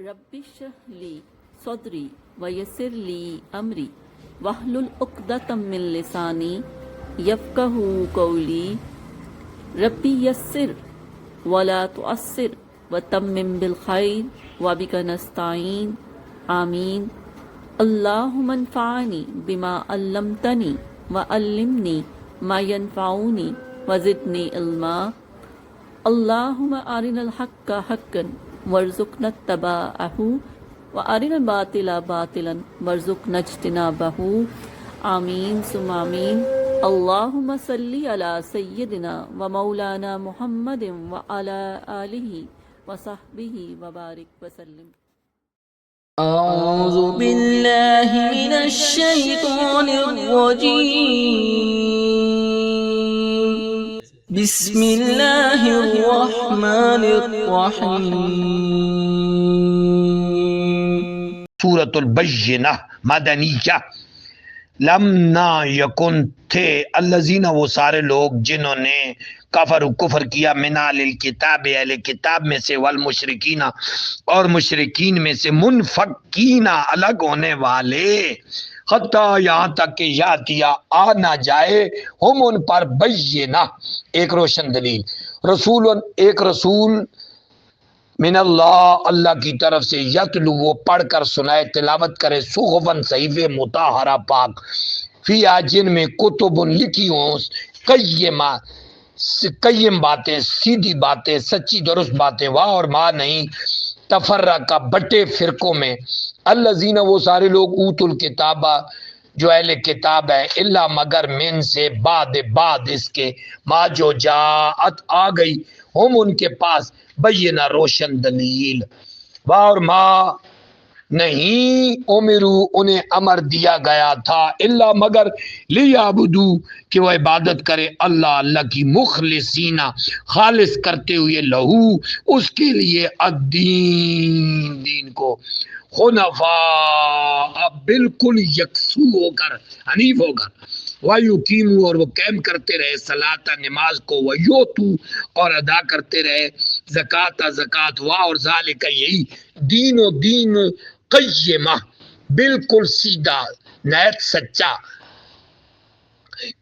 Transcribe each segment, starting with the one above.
رب اشرح لی صدری ویسر لی امری واحلل عقدۃ من لسانی یفقہوا قولی ربی یسر ولا تعسر وتمم بالخیر وبک نستعین آمین۔ اللہم انفعنی بما علمتنی وعلمنی ما ینفعنی وزدنی علما۔ اللہم ارنا الحق حقا وارزقنا اتباعہ وارنا الباطل باطلا وارزقنا اجتنابہ۔ آمین ثم آمین۔ اللہم صلی علی سیدنا و مولانا محمد وعلی آلہ وصحبہ وبارک وسلم۔ اعوذ باللہ من الشیطان الرجیم، بسم اللہ الرحمن الرحیم۔ سورۃ البینہ مدنیہ۔ لمنا یکن تھے الذین وہ سارے لوگ جنہوں نے کفر کیا من اہل الکتاب اہل کتاب میں سے والمشرکین اور مشرکین میں سے منفکین الگ ہونے والے حتیٰ یہاں تک کہ یاتیا آ نہ جائے ہم ان پر بینہ ایک روشن دلیل رسول ایک رسول من اللہ کی طرف سے یتلو وہ پڑھ کر سنائے تلاوت کرے صحفاً صحیفے مطہرہ پاک فی جن میں کتب لکھی ہوں قیم باتیں سیدھی باتیں سچی درست باتیں واہ اور ماں نہیں تفرقہ بٹے فرقوں میں الذین وہ سارے لوگ اوت الکتابہ جو اہل کتاب ہے اللہ مگر من سے بعد اس کے ما جو جاءت آ گئی ہم ان کے پاس بینہ روشن دلیل واہ اور ماں نہیں امرو انہیں امر دیا گیا تھا اللہ مگر لیعبدو کہ وہ عبادت کرے اللہ کی مخلصین خالص کرتے ہوئے لہو اس کے لیے الدین کو خنفاء بالکل یکسو ہو کر حنیف ہو کر وَيُقِيمُوا اور وہ قائم کرتے رہے صلاۃ نماز کو وَيُؤْتُوا اور ادا کرتے رہے زکوٰۃ اور ذالک یہی دین قیمہ بالکل سیدھا نہایت سچا۔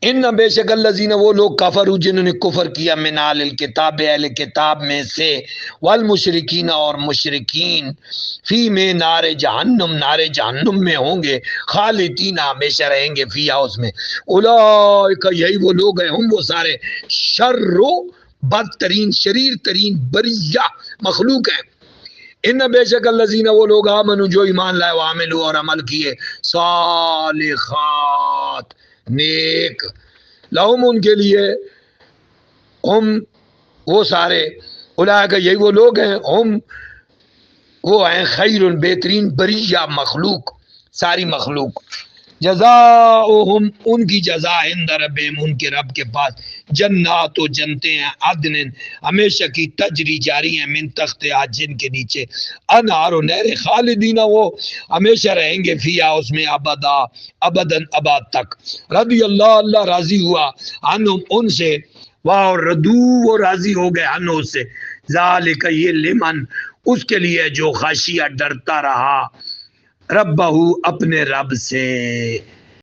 ان بے شک الذین وہ لوگ کفروا جنہوں نے کفر کیا من اہل الکتاب اہل کتاب میں سے والمشرکین اور مشرکین فی میں نار جہنم میں ہوں گے خالدین ہمیشہ رہیں گے فیہا اس میں اولئک یہی وہ لوگ ہیں ہم وہ سارے شر بدترین شریر ترین بریہ مخلوق ہیں۔ ان بے شک الذین وہ لوگ آمنوا جو ایمان لائے وعملوا اور عمل کیے صالحات نیک لہم ان کے لیے ہم وہ سارے اولئک یہی وہ لوگ ہیں ہم وہ ہیں خیر بہترین بریہ مخلوق ساری مخلوق جزاؤہم ان کی جزا عند ربہم ان کے رب کے پاس جنات و جنتے ہیں عدن ہمیشہ کی تجری جاری ہیں من تحت جن کے نیچے انہار و نہر خالدین وہ ہمیشہ رہیں گے فیہا اس میں ابداً اباد تک رضی اللہ راضی ہوا عنہم ان سے واہ ردو وہ راضی ہو گئے عنہ سے ذالک یہ لمن اس کے لیے جو خاشیہ ڈرتا رہا ربہ اپنے رب سے۔